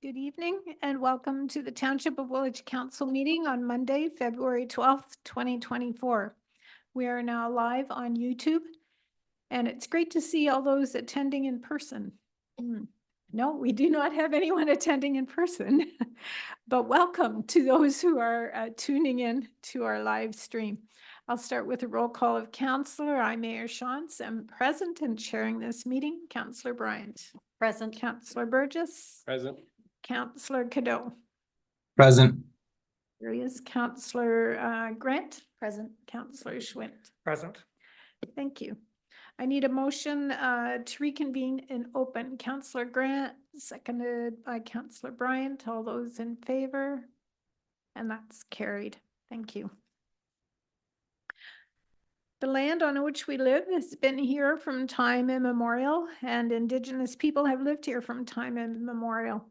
Good evening and welcome to the Township of Woolwich Council meeting on Monday, February 12th, 2024. We are now live on YouTube and it's great to see all those attending in person. No, we do not have anyone attending in person, but welcome to those who are tuning in to our live stream. I'll start with a roll call of councillor. I'm Mayor Shantz. I'm present and chairing this meeting. Councillor Bryant. Present. Councillor Burgess. Present. Councillor Cadeau. Present. Here he is. Councillor Grant. Present. Councillor Schwint. Present. Thank you. I need a motion to reconvene in open. Councillor Grant, seconded by Councillor Bryant. All those in favor? And that's carried. Thank you. The land on which we live has been here from time immemorial, and Indigenous people have lived here from time immemorial.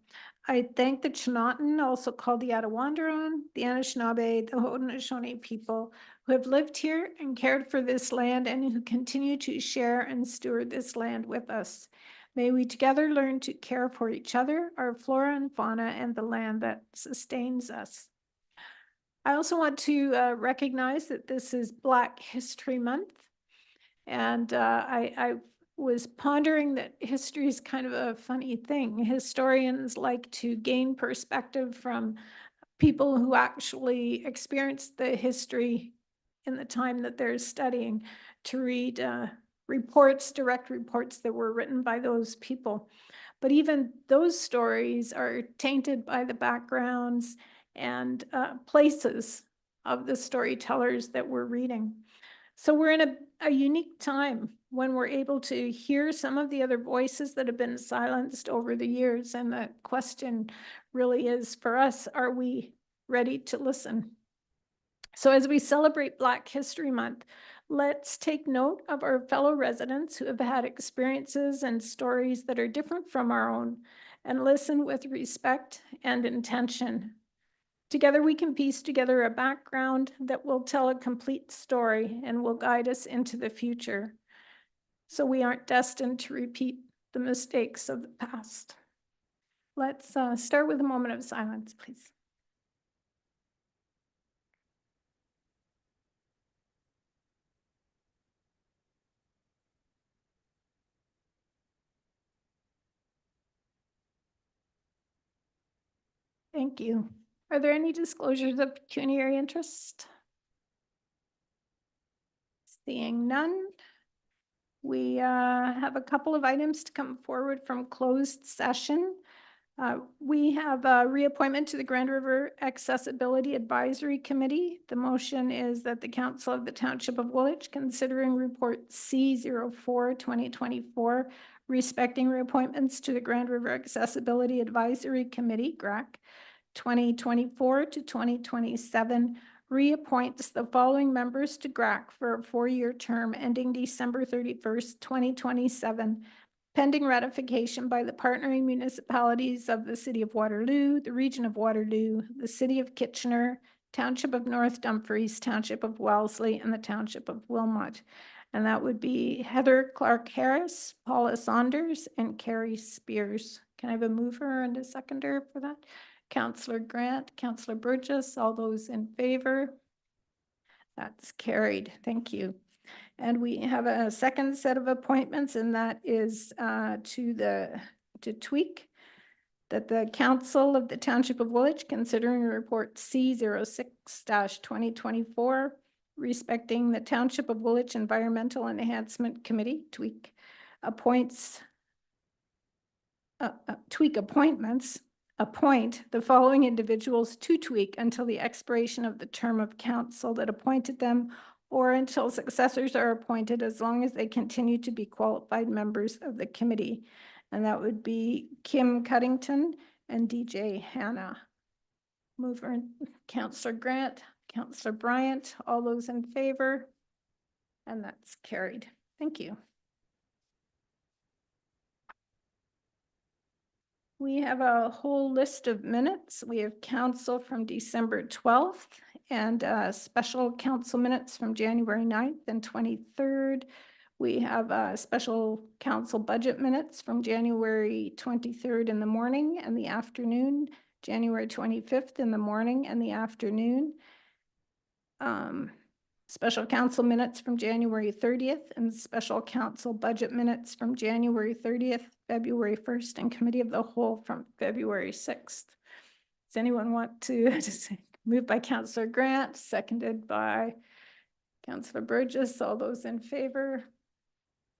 I thank the Chinatan, also called the Attawandaron, the Anishinaabe, the Haudenosaunee people who have lived here and cared for this land and who continue to share and steward this land with us. May we together learn to care for each other, our flora and fauna, and the land that sustains us. I also want to recognize that this is Black History Month. And I was pondering that history is kind of a funny thing. Historians like to gain perspective from people who actually experienced the history in the time that they're studying, to read reports, direct reports that were written by those people. But even those stories are tainted by the backgrounds and places of the storytellers that we're reading. So we're in a unique time when we're able to hear some of the other voices that have been silenced over the years. And the question really is for us, are we ready to listen? So as we celebrate Black History Month, let's take note of our fellow residents who have had experiences and stories that are different from our own and listen with respect and intention. Together we can piece together a background that will tell a complete story and will guide us into the future, so we aren't destined to repeat the mistakes of the past. Let's start with a moment of silence, please. Thank you. Are there any disclosures of pecuniary interest? Seeing none, we have a couple of items to come forward from closed session. We have a reappointment to the Grand River Accessibility Advisory Committee. The motion is that the Council of the Township of Woolwich, considering report C04 2024, respecting reappointments to the Grand River Accessibility Advisory Committee, GRAC, 2024 to 2027, reappoints the following members to GRAC for a 4-year term ending December 31st, 2027, pending ratification by the partnering municipalities of the City of Waterloo, the Region of Waterloo, the City of Kitchener, Township of North Dumfries, Township of Wellesley, and the Township of Wilmot. And that would be Heather Clark Harris, Paula Saunders, and Carrie Spears. Can I have a mover and a seconder for that? Councillor Grant, Councillor Burgess, all those in favor? That's carried. Thank you. And we have a second set of appointments, and that is to tweak that the Council of the Township of Woolwich, considering report C06-2024, respecting the Township of Woolwich Environmental Enhancement Committee, tweak appointments, appoint the following individuals to tweak until the expiration of the term of council that appointed them, or until successors are appointed, as long as they continue to be qualified members of the committee. And that would be Kim Cuddington and DJ Hanna. Mover, Councillor Grant, Councillor Bryant, all those in favor? And that's carried. Thank you. We have a whole list of minutes. We have council from December 12th and special council minutes from January 9th and 23rd. We have special council budget minutes from January 23rd in the morning and the afternoon, January 25th in the morning and the afternoon. Special council minutes from January 30th and special council budget minutes from January 30th, February 1st, and committee of the whole from February 6th. Does anyone want to move by Councillor Grant, seconded by Councillor Burgess? All those in favor?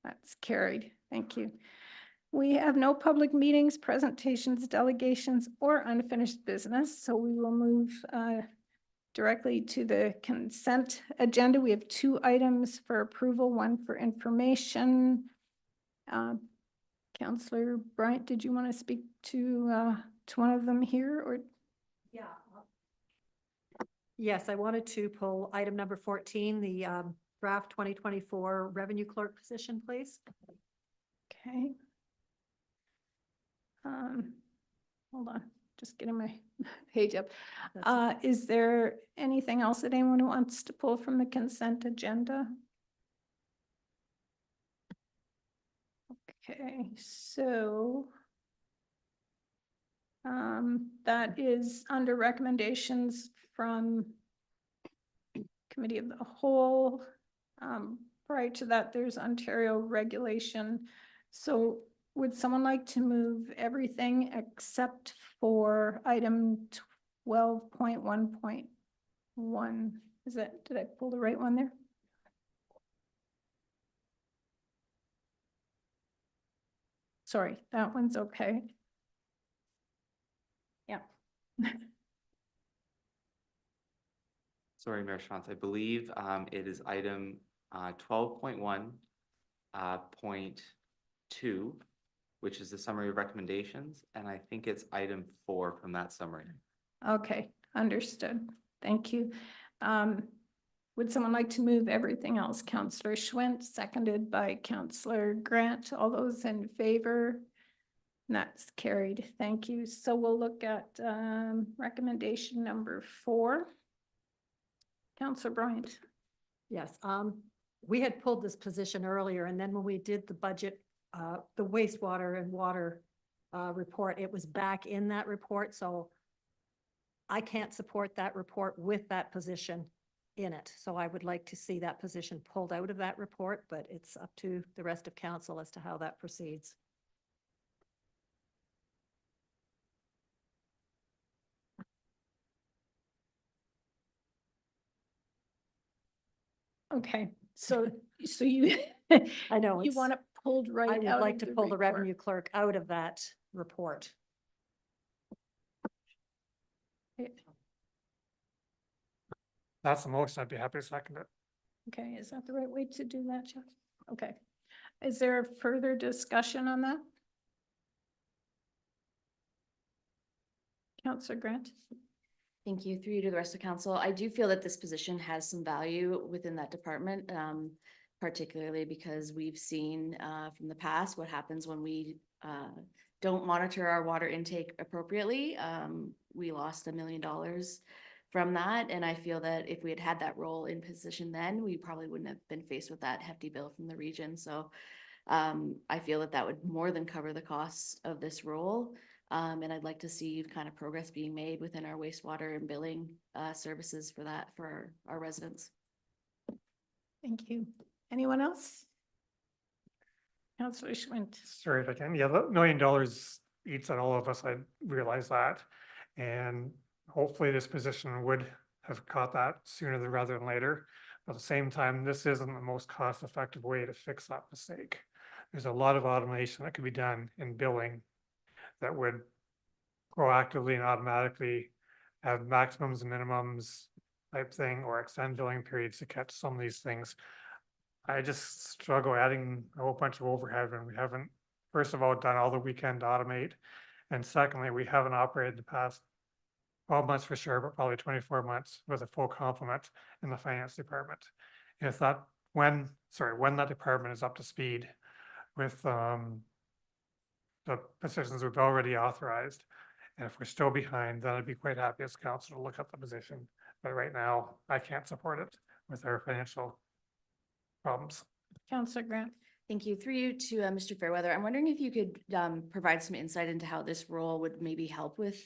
That's carried. Thank you. We have no public meetings, presentations, delegations, or unfinished business, so we will move directly to the consent agenda. We have 2 items for approval, one for information. Councillor Bryant, did you want to speak to one of them here, or? Yeah. Yes, I wanted to pull item number 14, the draft 2024 revenue clerk position, please. Okay. Hold on, just getting my page up. Is there anything else that anyone wants to pull from the consent agenda? Okay, so that is under recommendations from Committee of the Whole. Prior to that, there's Ontario regulation. So would someone like to move everything except for item 12.1.1? Is that, did I pull the right one there? Sorry, that one's okay. Yeah. Sorry, Mayor Shantz, I believe it is item 12.1.2, which is the summary of recommendations, and I think it's item 4 from that summary. Okay, understood. Thank you. Would someone like to move everything else? Councillor Schwent, seconded by Councillor Grant. All those in favor? That's carried. Thank you. So we'll look at recommendation number 4. Councillor Bryant. Yes, we had pulled this position earlier, and then when we did the budget, the wastewater and water report, it was back in that report, so I can't support that report with that position in it. So I would like to see that position pulled out of that report, but it's up to the rest of council as to how that proceeds. Okay, so you I know you it's, want it pulled right I out would of like to pull the report. revenue clerk out of that report. That's the motion. I'd be happy to second it. Okay, is that the right way to do that, Jeff? Okay. Is there further discussion on that? Councillor Grant? Thank you. Through you to the rest of council. I do feel that this position has some value within that department, particularly because we've seen from the past what happens when we don't monitor our water intake appropriately. We lost $1 million from that. And I feel that if we had had that role in position then, we probably wouldn't have been faced with that hefty bill from the region. So I feel that that would more than cover the costs of this role. And I'd like to see kind of progress being made within our wastewater and billing services for that for our residents. Thank you. Anyone else? Councillor Schwint. Sorry if I can. Yeah, $1 million eats at all of us. I realize that. And hopefully this position would have caught that sooner rather than later. But at the same time, this isn't the most cost-effective way to fix that mistake. There's a lot of automation that could be done in billing that would proactively and automatically have maximums and minimums type thing, or extend billing periods to catch some of these things. I just struggle adding a whole bunch of overhead when we haven't, first of all, done all the weekend to automate. And secondly, we haven't operated the past 12 months for sure, but probably 24 months with a full complement in the finance department. And if that, when that department is up to speed with the positions we've already authorized, and if we're still behind, then I'd be quite happy as council to look at the position. But right now, I can't support it with our financial problems. Counselor Grant. Thank you. Through you to Mr. Fairweather, I'm wondering if you could provide some insight into how this role would maybe help with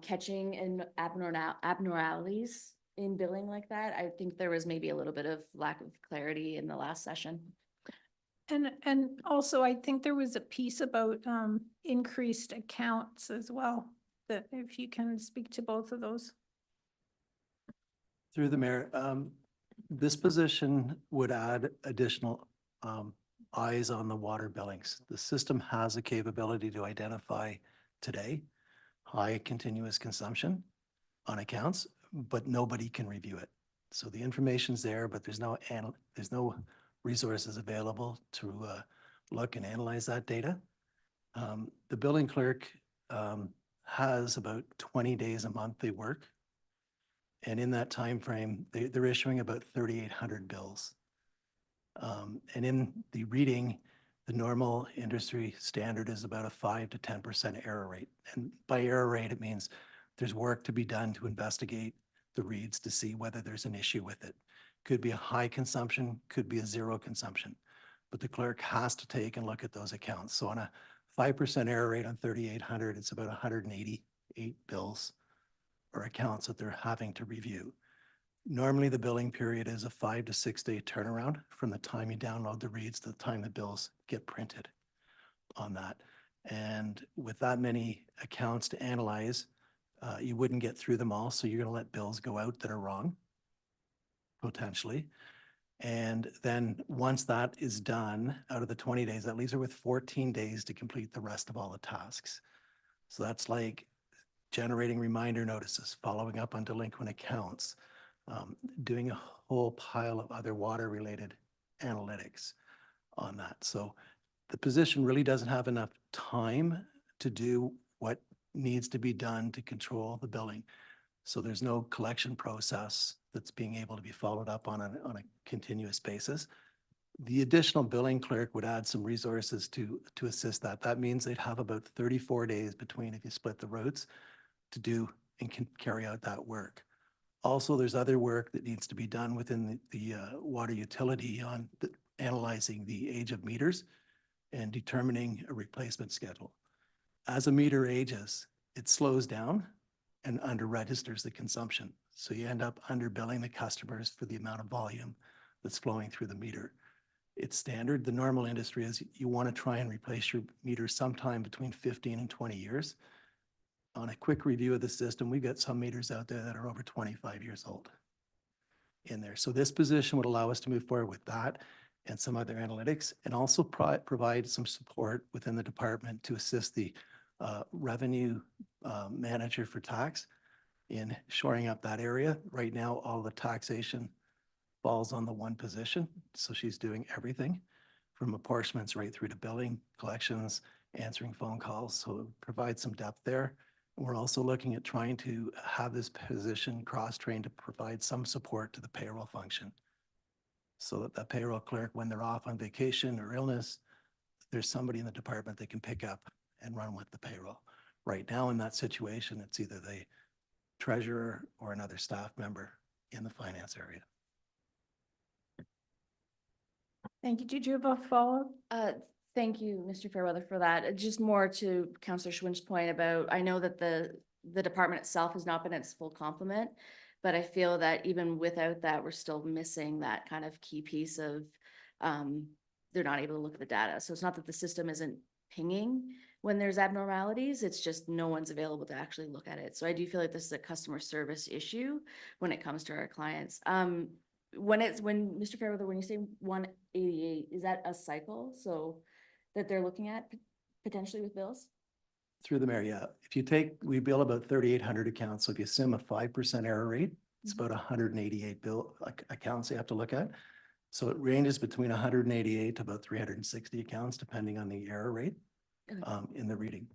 catching and abnormalities in billing like that. I think there was maybe a little bit of lack of clarity in the last session. And also, I think there was a piece about increased accounts as well, that if you can speak to both of those. Through the mayor, this position would add additional eyes on the water billings. The system has a capability to identify today high continuous consumption on accounts, but nobody can review it. So the information's there, but there's no resources available to look and analyze that data. The billing clerk has about 20 days a month they work. And in that time frame, they're issuing about 3,800 bills. And in the reading, the normal industry standard is about a 5 to 10% error rate. And by error rate, it means there's work to be done to investigate the reads to see whether there's an issue with it. Could be a high consumption, could be a zero consumption, but the clerk has to take and look at those accounts. So on a 5% error rate on 3,800, it's about 188 bills or accounts that they're having to review. Normally, the billing period is a 5 to 6 day turnaround from the time you download the reads to the time the bills get printed on that. And with that many accounts to analyze, you wouldn't get through them all. So you're going to let bills go out that are wrong, potentially. And then once that is done, out of the 20 days, that leaves her with 14 days to complete the rest of all the tasks. So that's like generating reminder notices, following up on delinquent accounts, doing a whole pile of other water-related analytics on that. So the position really doesn't have enough time to do what needs to be done to control the billing. So there's no collection process that's being able to be followed up on a continuous basis. The additional billing clerk would add some resources to assist that. That means they'd have about 34 days between, if you split the routes, to do and can carry out that work. Also, there's other work that needs to be done within the water utility on analyzing the age of meters and determining a replacement schedule. As a meter ages, it slows down and under registers the consumption. So you end up underbilling the customers for the amount of volume that's flowing through the meter. It's standard. The normal industry is you want to try and replace your meter sometime between 15 and 20 years. On a quick review of the system, we've got some meters out there that are over 25 years old in there. So this position would allow us to move forward with that and some other analytics, and also provide some support within the department to assist the revenue manager for tax in shoring up that area. Right now, all the taxation falls on the one position. So she's doing everything from apportionments right through to billing, collections, answering phone calls. So provide some depth there. We're also looking at trying to have this position cross-trained to provide some support to the payroll function, so that the payroll clerk, when they're off on vacation or illness, there's somebody in the department that can pick up and run with the payroll. Right now in that situation, it's either the treasurer or another staff member in the finance area. Thank you. Did you have a follow-up? Thank you, Mr. Fairweather, for that. Just more to Councillor Schwin's point about, I know that the department itself has not been at its full complement, but I feel that even without that, we're still missing that kind of key piece of, they're not able to look at the data. So it's not that the system isn't pinging when there's abnormalities, it's just no one's available to actually look at it. So I do feel like this is a customer service issue when it comes to our clients. When Mr. Fairweather, when you say 188, is that a cycle? So that they're looking at potentially with bills? Through the mayor, yeah. If you we bill about 3,800 accounts. So if you assume a 5% error rate, it's about 188 accounts you have to look at. So it ranges between 188 to about 360 accounts, depending on the error rate in the reading.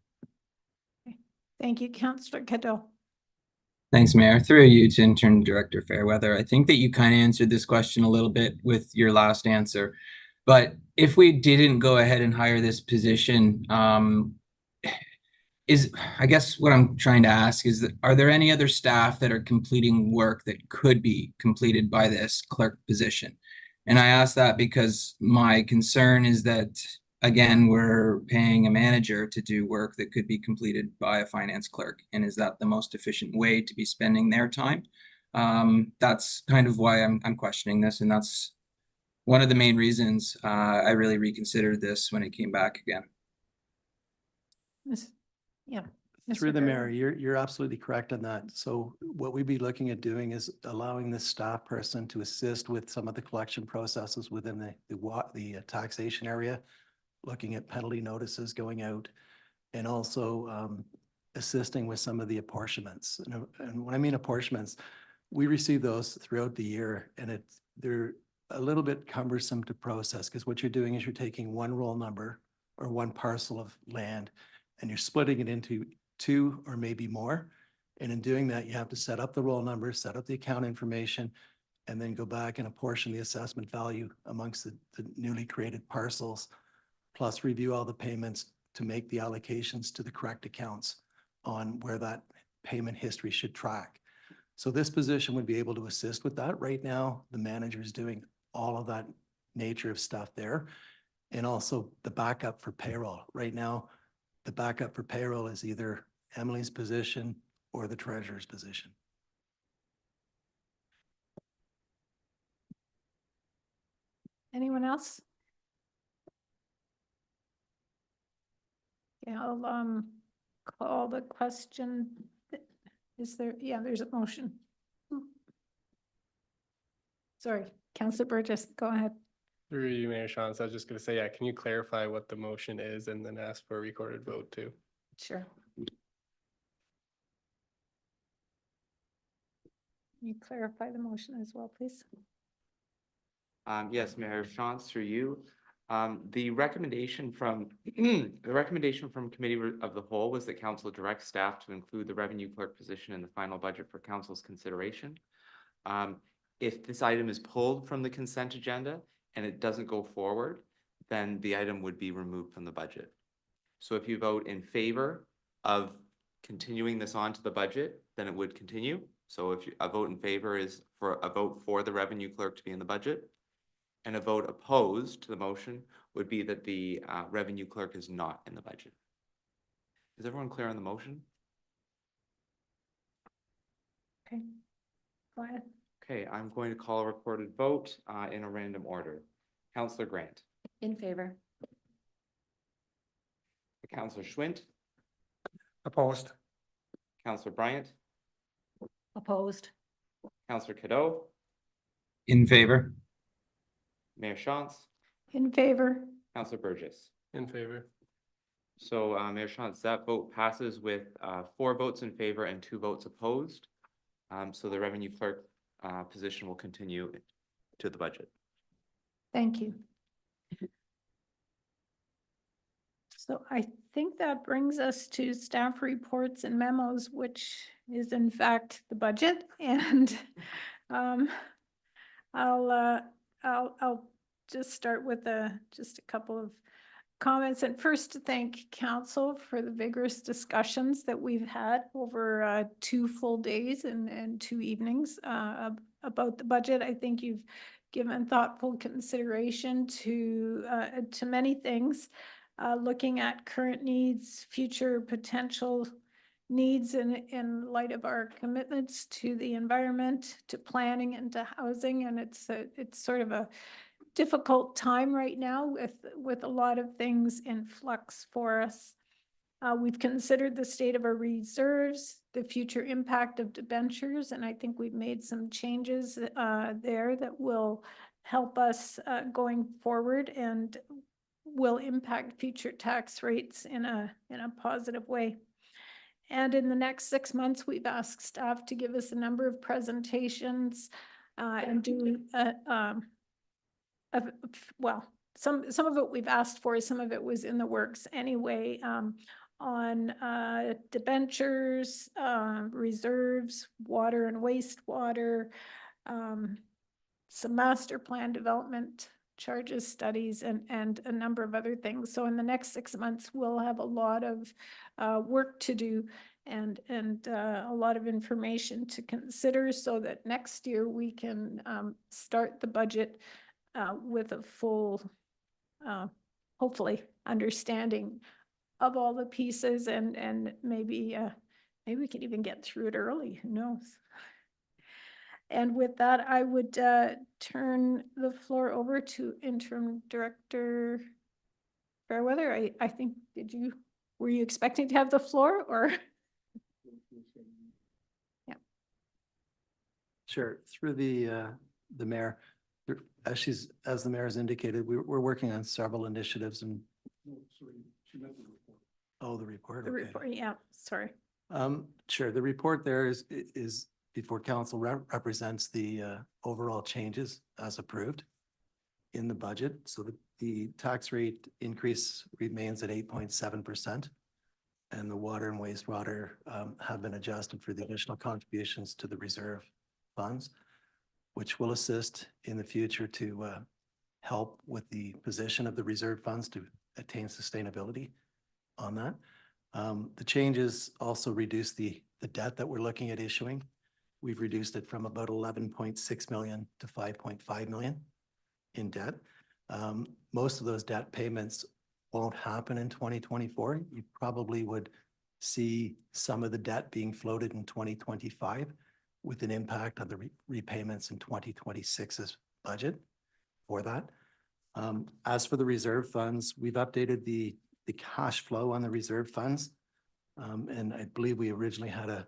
Thank you, Councillor Cadeau. Thanks, Mayor. Through you to Intern Director Fairweather. I think that you kind of answered this question a little bit with your last answer. But if we didn't go ahead and hire this position, I guess what I'm trying to ask is that, are there any other staff that are completing work that could be completed by this clerk position? And I ask that because my concern is that, again, we're paying a manager to do work that could be completed by a finance clerk. And is that the most efficient way to be spending their time? That's kind of why I'm questioning this, and that's one of the main reasons I really reconsidered this when it came back again. Yeah. Through Mr. the Gerber. mayor, you're absolutely correct on that. So what we'd be looking at doing is allowing the staff person to assist with some of the collection processes within the taxation area, looking at penalty notices going out, and also assisting with some of the apportionments. And when I mean apportionments, we receive those throughout the year, and they're a little bit cumbersome to process, because what you're doing is you're taking one roll number or one parcel of land and you're splitting it into two or maybe more. And in doing that, you have to set up the roll number, set up the account information, and then go back and apportion the assessment value amongst the newly created parcels, plus review all the payments to make the allocations to the correct accounts on where that payment history should track. So this position would be able to assist with that. Right now, the manager is doing all of that nature of stuff there. And also the backup for payroll. Right now, the backup for payroll is either Emily's position or the treasurer's position. Anyone else? Yeah, I'll call the question. Is there, yeah, there's a motion. Sorry, Councillor Burgess, go ahead. Through you, Mayor Shantz, I was just gonna say, yeah, can you clarify what the motion is and then ask for a recorded vote too? Sure. Can you clarify the motion as well, please? Yes, Mayor Shantz, through you. The recommendation from Committee of the Whole was that council direct staff to include the revenue clerk position in the final budget for council's consideration. If this item is pulled from the consent agenda and it doesn't go forward, then the item would be removed from the budget. So if you vote in favor of continuing this on to the budget, then it would continue. So if a vote in favor is for a vote for the revenue clerk to be in the budget, and a vote opposed to the motion would be that the revenue clerk is not in the budget. Is everyone clear on the motion? Okay, go ahead. Okay, I'm going to call a recorded vote in a random order. Councillor Grant, In favor. Councillor Schwint, Opposed? Councillor Bryant, Opposed? Councillor Cadeau, In favor? Mayor Shantz, In favor? Councillor Burgess. In favor. So Mayor Shantz, that vote passes with 4 votes in favor and 2 votes opposed. So the revenue clerk position will continue to the budget. Thank you. So I think that brings us to staff reports and memos, which is in fact the budget. And I'll just start with just a couple of comments. And first to thank council for the vigorous discussions that we've had over 2 full days and 2 evenings about the budget. I think you've given thoughtful consideration to many things, looking at current needs, future potential needs in light of our commitments to the environment, to planning and to housing. And it's sort of a difficult time right now with a lot of things in flux for us. We've considered the state of our reserves, the future impact of debentures, and I think we've made some changes there that will help us going forward and will impact future tax rates in a positive way. And in the next 6 months, we've asked staff to give us a number of presentations and do well, some of it we've asked for, some of it was in the works anyway, on debentures, reserves, water and wastewater, some master plan development charges, studies, and a number of other things. So in the next 6 months, we'll have a lot of work to do and a lot of information to consider so that next year we can start the budget with a full, hopefully, understanding of all the pieces and maybe we could even get through it early, who knows? And with that, I would turn the floor over to Interim Director Fairweather. I think, were you expecting to have the floor or? Sure, through the mayor, as the mayor has indicated, we're working on several initiatives and. Oh, the report, The okay. report, yeah, sorry. Sure, the report there is before council represents the overall changes as approved in the budget. So the tax rate increase remains at 8.7%. And the water and wastewater have been adjusted for the additional contributions to the reserve funds, which will assist in the future to help with the position of the reserve funds to attain sustainability on that. The changes also reduce the debt that we're looking at issuing. We've reduced it from about 11.6 million to 5.5 million in debt. Most of those debt payments won't happen in 2024. You probably would see some of the debt being floated in 2025 with an impact on the repayments in 2026's budget for that. As for the reserve funds, we've updated the cash flow on the reserve funds. And I believe we originally had an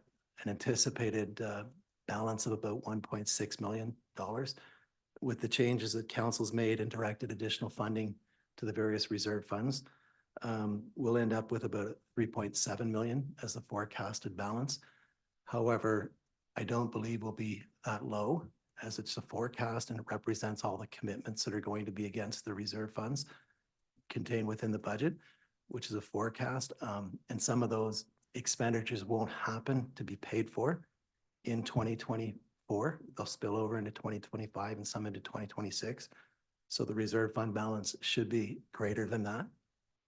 anticipated balance of about $1.6 million. With the changes that council's made and directed additional funding to the various reserve funds, we'll end up with about 3.7 million as the forecasted balance. However, I don't believe we'll be that low as it's a forecast and it represents all the commitments that are going to be against the reserve funds contained within the budget, which is a forecast. And some of those expenditures won't happen to be paid for in 2024. They'll spill over into 2025 and some into 2026. So the reserve fund balance should be greater than that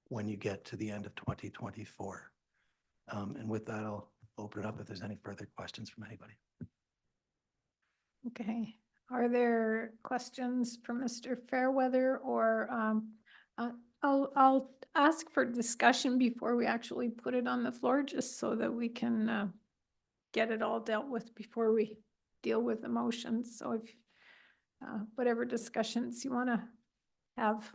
when you get to the end of 2024. And with that, I'll open it up if there's any further questions from anybody. Okay, are there questions for Mr. Fairweather or I'll ask for discussion before we actually put it on the floor, just so that we can get it all dealt with before we deal with emotions. So if whatever discussions you want to have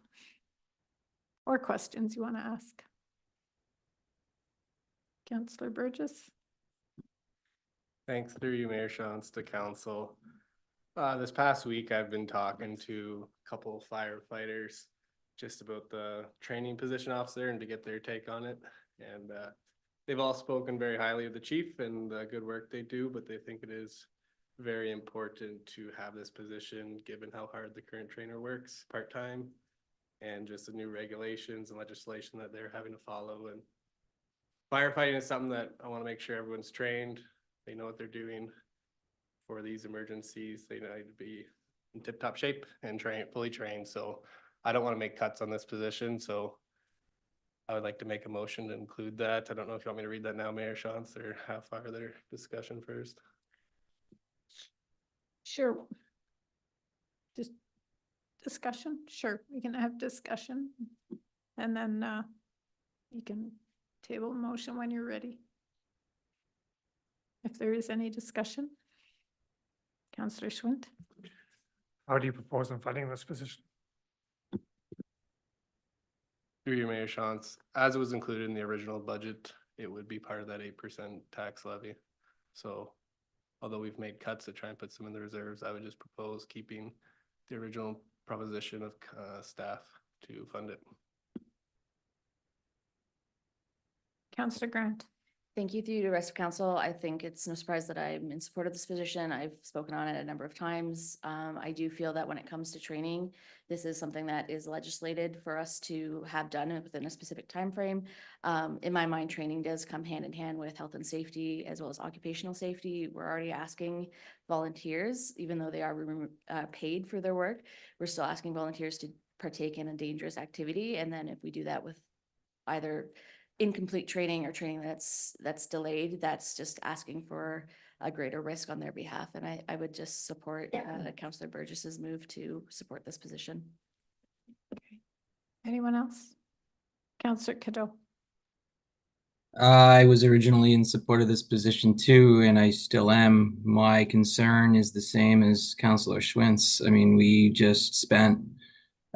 or questions you want to ask. Councillor Burgess. Thanks through you, Mayor Shantz, to council. This past week, I've been talking to a couple of firefighters just about the training position officer and to get their take on it. And they've all spoken very highly of the chief and the good work they do, but they think it is very important to have this position given how hard the current trainer works part-time and just the new regulations and legislation that they're having to follow. And firefighting is something that I want to make sure everyone's trained. They know what they're doing for these emergencies. They need to be in tip-top shape and fully trained. So I don't want to make cuts on this position. So I would like to make a motion to include that. I don't know if you want me to read that now, Mayor Shantz, or have further discussion first. Sure. Just discussion? Sure, we can have discussion. And then you can table a motion when you're ready. If there is any discussion. Councillor Schwint. How do you propose on funding this position? Through your, Mayor Shantz, as it was included in the original budget, it would be part of that 8% tax levy. So although we've made cuts to try and put some in the reserves, I would just propose keeping the original proposition of staff to fund it. Councillor Grant. Thank you through you to the rest of council. I think it's no surprise that I'm in support of this position. I've spoken on it a number of times. I do feel that when it comes to training, this is something that is legislated for us to have done within a specific time frame. In my mind, training does come hand in hand with health and safety as well as occupational safety. We're already asking volunteers, even though they are paid for their work, we're still asking volunteers to partake in a dangerous activity. And then if we do that with either incomplete training or training that's delayed, that's just asking for a greater risk on their behalf. And I would just support Councillor Burgess's move to support this position. Anyone else? Councillor Cadeau. I was originally in support of this position too, and I still am. My concern is the same as Councillor Schwintz. I mean, we just spent,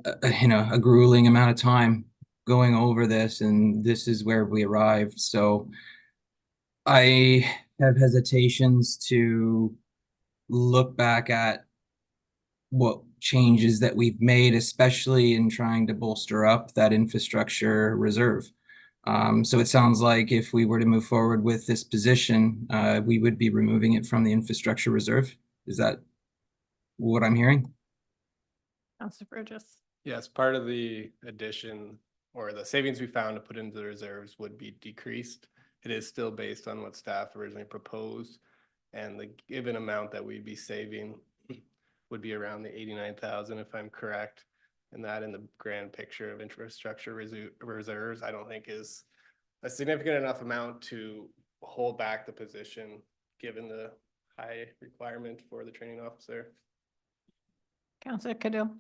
a grueling amount of time going over this, and this is where we arrived. So I have hesitations to look back at what changes that we've made, especially in trying to bolster up that infrastructure reserve. So it sounds like if we were to move forward with this position, we would be removing it from the infrastructure reserve. Is that what I'm hearing? Councillor Burgess. Yes, part of the addition or the savings we found to put into the reserves would be decreased. It is still based on what staff originally proposed, and the given amount that we'd be saving would be around the 89,000, if I'm correct. And that in the grand picture of infrastructure reserves, I don't think is a significant enough amount to hold back the position, given the high requirement for the training officer. Councillor Cadeau.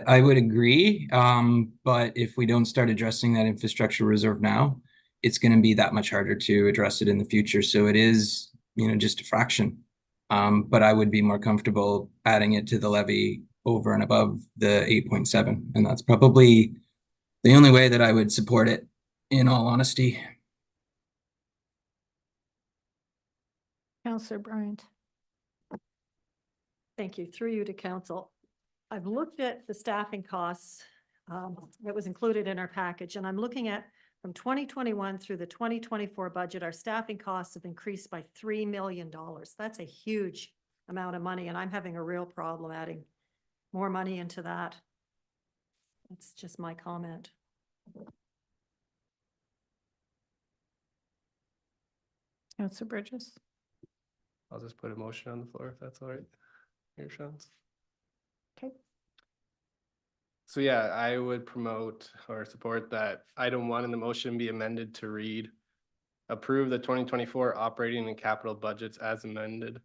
I would agree, but if we don't start addressing that infrastructure reserve now, it's going to be that much harder to address it in the future. So it is, just a fraction. But I would be more comfortable adding it to the levy over and above the 8.7. And that's probably the only way that I would support it, in all honesty. Councillor Bryant. Thank you. Through you to council. I've looked at the staffing costs that was included in our package, and I'm looking at from 2021 through the 2024 budget, our staffing costs have increased by $3 million. That's a huge amount of money, and I'm having a real problem adding more money into that. That's just my comment. Councillor Burgess. I'll just put a motion on the floor if that's all right. Mayor Shantz. Okay. So yeah, I would promote or support that item 1 in the motion be amended to read: approve the 2024 operating and capital budgets as amended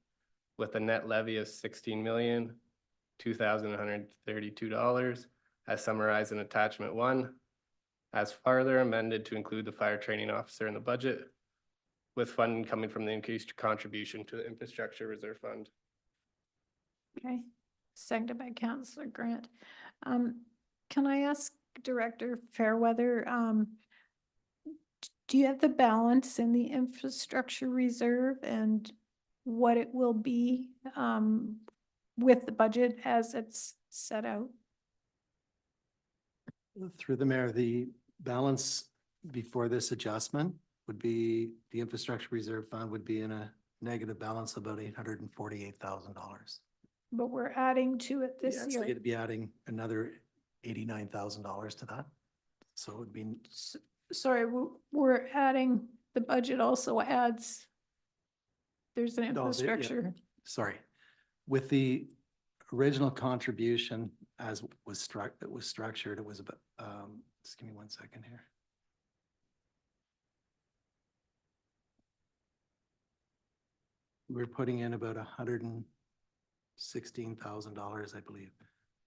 with a net levy of $16,02,132 as summarized in attachment 1, as further amended to include the fire training officer in the budget, with funding coming from the increased contribution to the infrastructure reserve fund. Okay, seconded by Councillor Grant. Can I ask Director Fairweather, do you have the balance in the infrastructure reserve and what it will be with the budget as it's set out? Through the mayor, the balance before this adjustment would be, the infrastructure reserve fund would be in a negative balance of about $848,000. But we're adding to it this So year. you'd be adding another $89,000 to that. So it would be, Sorry, we're adding, the budget also adds, there's an No, yeah. infrastructure. sorry, with the original contribution as was structured, it was about, just give me 1 second here. We're putting in about $116,000, I believe,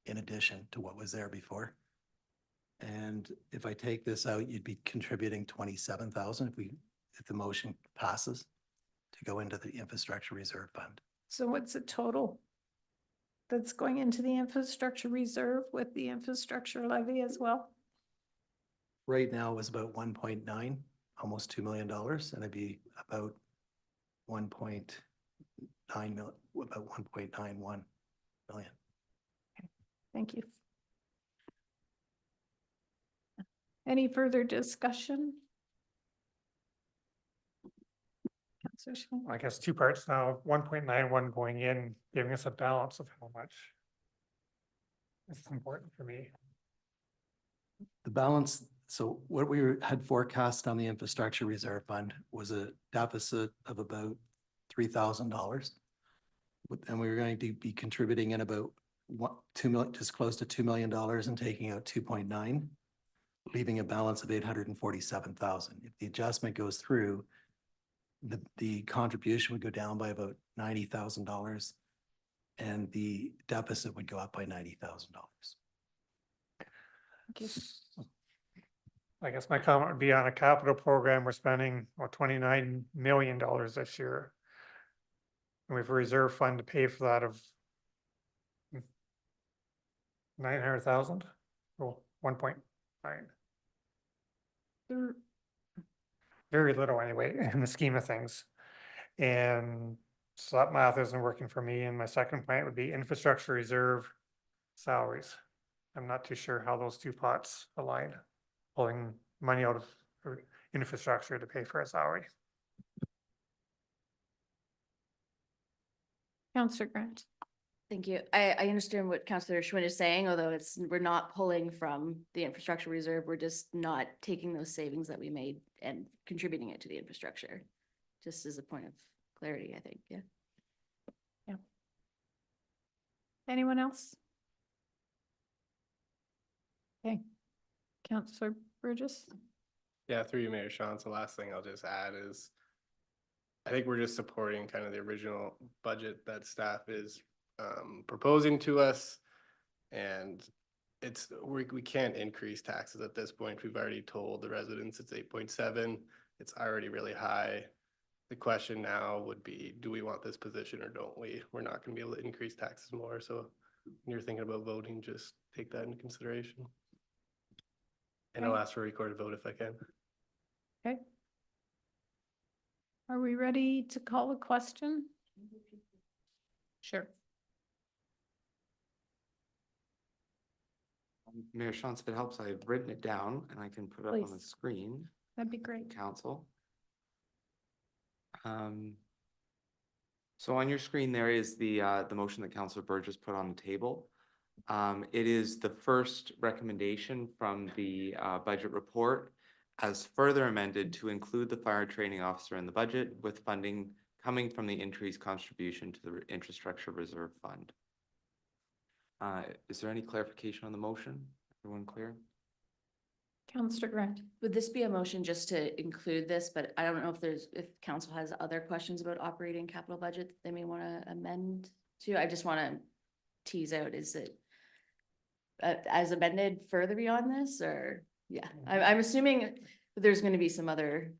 in addition to what was there before. And if I take this out, you'd be contributing 27,000 if the motion passes to go into the infrastructure reserve fund. So what's the total that's going into the infrastructure reserve with the infrastructure levy as well? Right now it was about 1.9, almost $2 million, and it'd be about 1.9 million, about 1.91 million. Thank you. Any further discussion? Councillor Schmidt? I guess 2 parts now, 1.91 going in, giving us a balance of how much. This is important for me. The balance, so what we had forecast on the infrastructure reserve fund was a deficit of about $3,000. And we were going to be contributing in about 2 million, just close to $2 million and taking out 2.9, leaving a balance of 847,000. If the adjustment goes through, the contribution would go down by about $90,000 and the deficit would go up by $90,000. I guess my comment would be on a capital program, we're spending, well, $29 million this year. And we have a reserve fund to pay for that of 900,000, well, 1.9. Very little anyway, in the scheme of things. And so that math isn't working for me. And my second point would be infrastructure reserve salaries. I'm not too sure how those two pots align, pulling money out of infrastructure to pay for a salary. Counselor Grant. Thank you. I understand what Councillor Schwinn is saying, although we're not pulling from the infrastructure reserve. We're just not taking those savings that we made and contributing it to the infrastructure. Just as a point of clarity, I think, yeah. Anyone else? Okay. Counselor Burgess. Yeah, through you, Mayor Sean. So last thing I'll just add is I think we're just supporting kind of the original budget that staff is proposing to us. And we can't increase taxes at this point. We've already told the residents it's 8.7. It's already really high. The question now would be, do we want this position or don't we? We're not going to be able to increase taxes more. So when you're thinking about voting, just take that into consideration. And I'll ask for a recorded vote if I can. Okay. Are we ready to call a question? Sure. Mayor Shantz, if it helps, I've written it down and I can put it up on the Please. screen. That'd be great. Council. So on your screen, there is the motion that Councillor Burgess put on the table. It is the first recommendation from the budget report as further amended to include the fire training officer in the budget with funding coming from the increased contribution to the infrastructure reserve fund. Is there any clarification on the motion? Everyone clear? Counselor Grant. Would this be a motion just to include this, but I don't know if council has other questions about operating capital budget that they may want to amend to. I just want to tease out, is it as amended further beyond this, or, yeah, I'm assuming there's going to be some other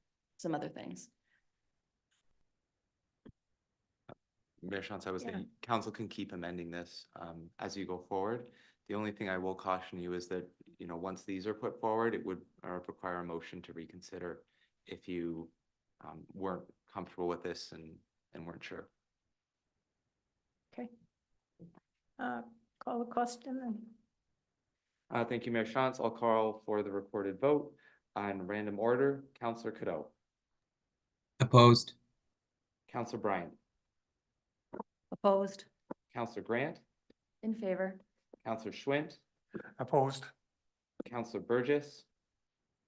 things. Mayor Shantz, I was Yeah. saying, council can keep amending this as you go forward. The only thing I will caution you is that, you know, once these are put forward, it would require a motion to reconsider if you weren't comfortable with this and weren't sure. Okay. Call a question then. Thank you, Mayor Shantz. I'll call for the recorded vote on random order. Councillor Cadeau, Opposed. Councillor Bryant, Opposed? Councillor Grant, In favor? Councillor Schwint, Opposed. Councillor Burgess,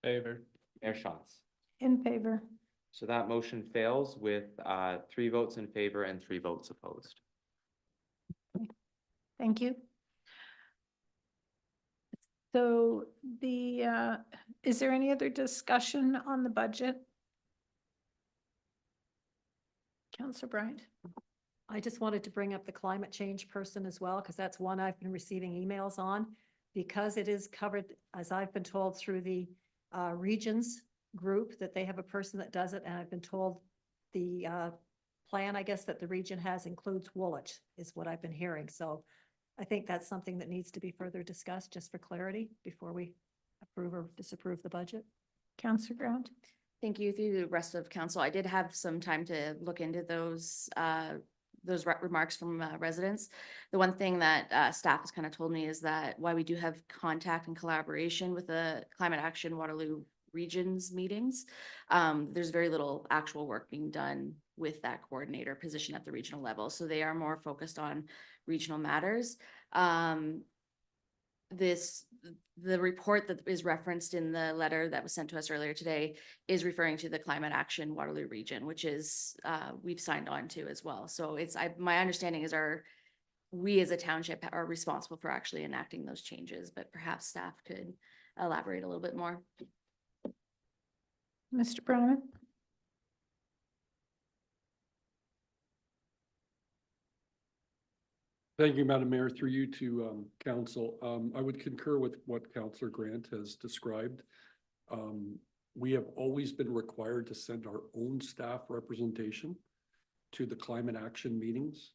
Favor. Mayor Shantz. In favor. So that motion fails with 3 votes in favor and 3 votes opposed. Thank you. So is there any other discussion on the budget? Counselor Bryant. I just wanted to bring up the climate change person as well, because that's one I've been receiving emails on. Because it is covered, as I've been told, through the regions group, that they have a person that does it, and I've been told the plan, I guess, that the region has includes Woolwich, is what I've been hearing. So I think that's something that needs to be further discussed, just for clarity, before we approve or disapprove the budget. Counselor Grant. Thank you. Through the rest of council, I did have some time to look into those remarks from residents. The one thing that staff has kind of told me is that while we do have contact and collaboration with the Climate Action Waterloo Regions meetings, there's very little actual work being done with that coordinator position at the regional level. So they are more focused on regional matters. The report that is referenced in the letter that was sent to us earlier today is referring to the Climate Action Waterloo Region, which is we've signed on to as well. So my understanding is we as a township are responsible for actually enacting those changes, but perhaps staff could elaborate a little bit more. Mr. Brown. Thank you, Madam Mayor. Through you to council. I would concur with what Councillor Grant has described. We have always been required to send our own staff representation to the climate action meetings.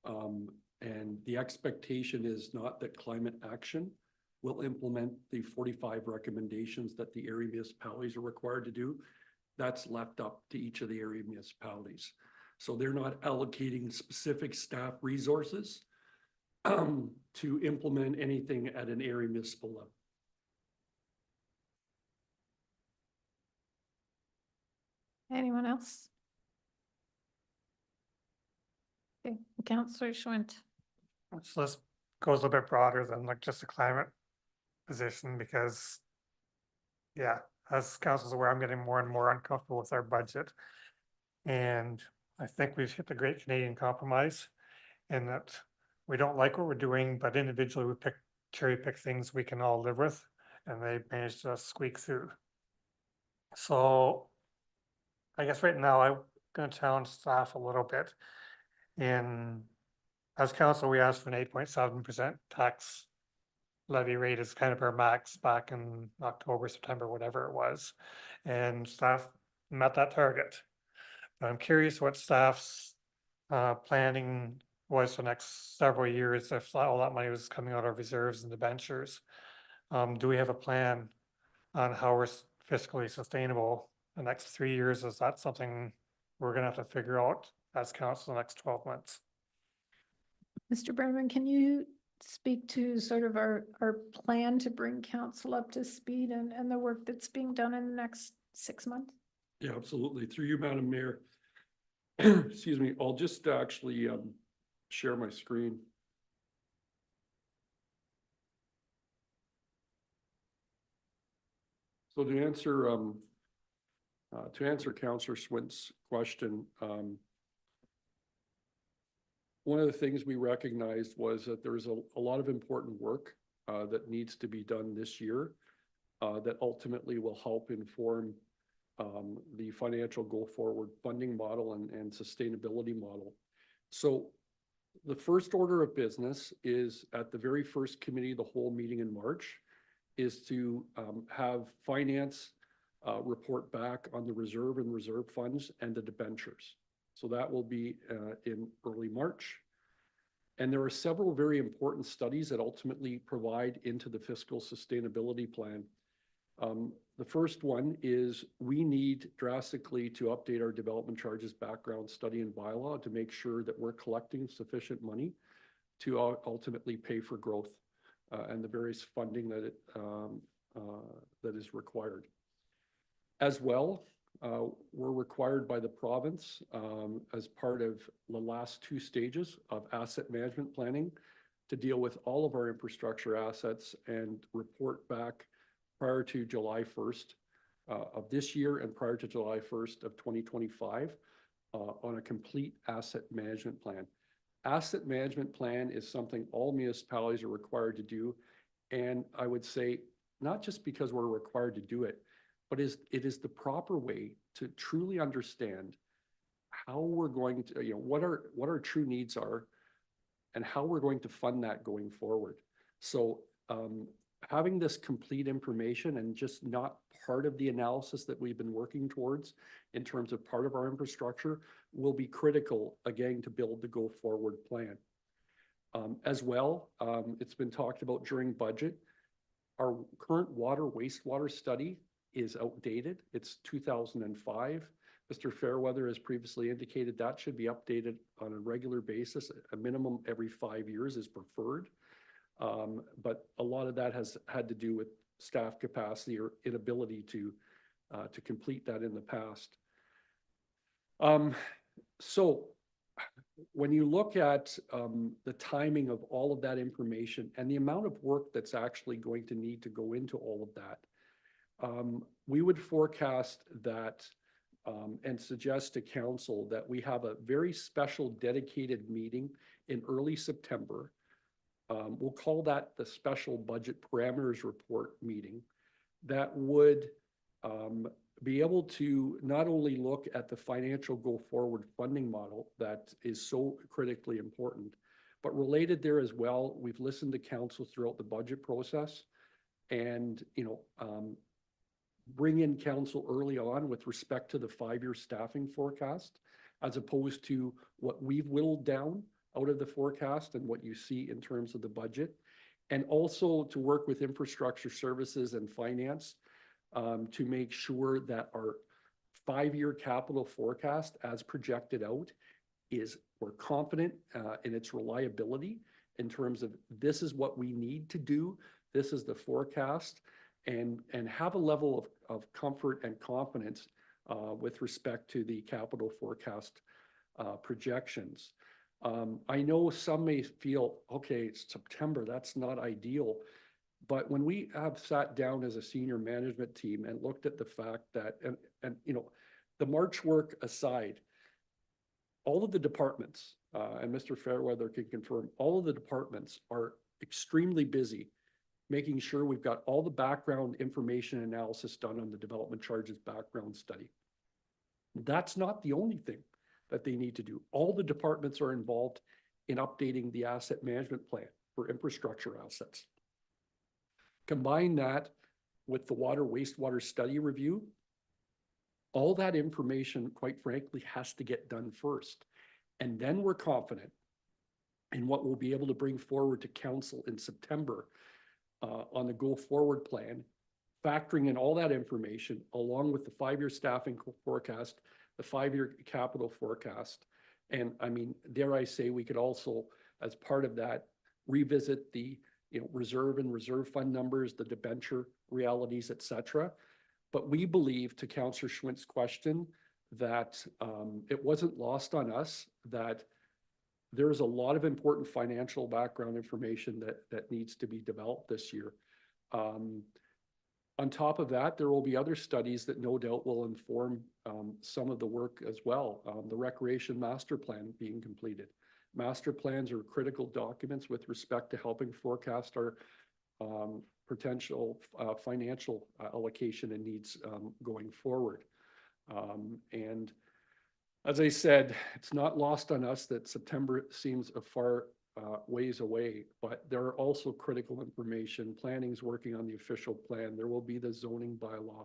And the expectation is not that climate action will implement the 45 recommendations that the area municipalities are required to do. That's left up to each of the area municipalities. So they're not allocating specific staff resources to implement anything at an area municipal level. Anyone else? Okay, Councillor Schwint. So this goes a little bit broader than like just a climate position because, yeah, as council's aware, I'm getting more and more uncomfortable with our budget. And I think we've hit the great Canadian compromise in that we don't like what we're doing, but individually we cherry pick things we can all live with, and they managed to squeak through. So I guess right now I'm going to challenge staff a little bit. As council, we asked for an 8.7% tax levy rate as kind of our max back in October, September, whatever it was. And staff met that target. But I'm curious what staff's planning was for the next several years if all that money was coming out of reserves and debentures. Do we have a plan on how we're fiscally sustainable the next 3 years? Is that something we're gonna have to figure out as council the next 12 months? Mr. Brennan, can you speak to sort of our plan to bring council up to speed and the work that's being done in the next 6 months? Yeah, absolutely. Through you, Madam Mayor. Excuse me, I'll just actually share my screen. So to answer Councillor Swint's question, one of the things we recognized was that there's a lot of important work that needs to be done this year that ultimately will help inform the financial go-forward funding model and sustainability model. So the first order of business is at the very first committee of the whole meeting in March is to have finance report back on the reserve and reserve funds and the debentures. So that will be in early March. And there are several very important studies that ultimately provide into the fiscal sustainability plan. The first one is we need drastically to update our development charges background study and bylaw to make sure that we're collecting sufficient money to ultimately pay for growth and the various funding that that is required. As well, we're required by the province as part of the last 2 stages of asset management planning to deal with all of our infrastructure assets and report back prior to July 1st of this year and prior to July 1st of 2025 on a complete asset management plan. Asset management plan is something all municipalities are required to do. And I would say, not just because we're required to do it, but it is the proper way to truly understand how we're going to, what our true needs are and how we're going to fund that going forward. So having this complete information and just not part of the analysis that we've been working towards in terms of part of our infrastructure will be critical, again, to build the go forward plan. As well, it's been talked about during budget. Our current water wastewater study is outdated. It's 2005. Mr. Fairweather has previously indicated that should be updated on a regular basis. A minimum every 5 years is preferred. But a lot of that has had to do with staff capacity or inability to complete that in the past. So when you look at the timing of all of that information and the amount of work that's actually going to need to go into all of that, we would forecast that and suggest to council that we have a very special dedicated meeting in early September. We'll call that the special budget parameters report meeting that would be able to not only look at the financial go forward funding model that is so critically important, But related there as well, we've listened to council throughout the budget process and, bring in council early on with respect to the 5-year staffing forecast, as opposed to what we've whittled down out of the forecast and what you see in terms of the budget. And also to work with infrastructure services and finance to make sure that our 5-year capital forecast as projected out we're confident in its reliability in terms of this is what we need to do. This is the forecast and have a level of comfort and confidence with respect to the capital forecast projections. I know some may feel, okay, it's September, that's not ideal. But when we have sat down as a senior management team and looked at the fact that, and the March work aside, all of the departments, and Mr. Fairweather can confirm, all of the departments are extremely busy making sure we've got all the background information analysis done on the development charges background study. That's not the only thing that they need to do. All the departments are involved in updating the asset management plan for infrastructure assets. Combine that with the water wastewater study review, all that information, quite frankly, has to get done first. And then we're confident in what we'll be able to bring forward to council in September on the go forward plan, factoring in all that information along with the 5-year staffing forecast, the 5-year capital forecast. And I mean, dare I say, we could also, as part of that, revisit the reserve and reserve fund numbers, the debenture realities, et cetera. But we believe, to Councillor Schwint's question, that it wasn't lost on us that there is a lot of important financial background information that needs to be developed this year. On top of that, there will be other studies that no doubt will inform some of the work as well. The recreation master plan being completed. Master plans are critical documents with respect to helping forecast our potential financial allocation and needs going forward. And as I said, it's not lost on us that September seems a far ways away, but there are also critical information. Planning is working on the official plan. There will be the zoning bylaw.